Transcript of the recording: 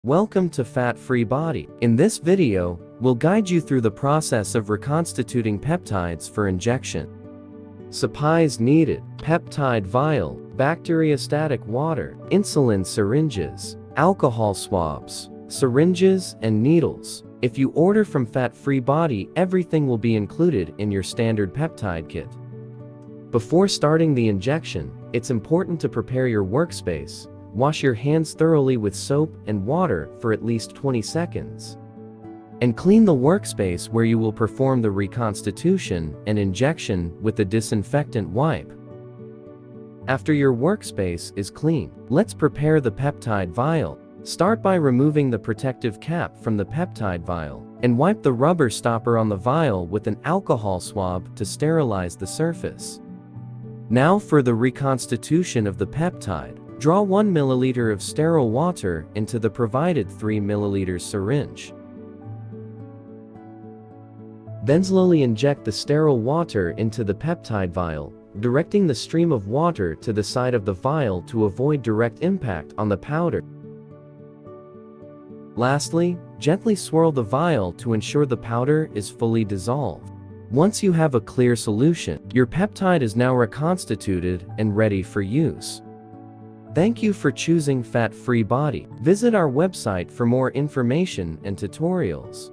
Welcome to Fat-Free Body. In this video, we'll guide you through the process of reconstituting peptides for injection. Supplies needed: peptide vial, bacteriostatic water, insulin syringes, alcohol swabs, syringes, and needles. If you order from Fat-Free Body, everything will be included in your standard peptide kit. Before starting the injection, it's important to prepare your workspace. Wash your hands thoroughly with soap and water for at least 20 seconds. And clean the workspace where you will perform the reconstitution and injection with a disinfectant wipe. After your workspace is clean, let's prepare the peptide vial. Start by removing the protective cap from the peptide vial, and wipe the rubber stopper on the vial with an alcohol swab to sterilize the surface. Now for the reconstitution of the peptide. Draw 1 milliliter of sterile water into the provided 3 milliliter syringe. Then slowly inject the sterile water into the peptide vial, directing the stream of water to the side of the vial to avoid direct impact on the powder. Lastly, gently swirl the vial to ensure the powder is fully dissolved. Once you have a clear solution, your peptide is now reconstituted and ready for use. Thank you for choosing Fat-Free Body. Visit our website for more information and tutorials.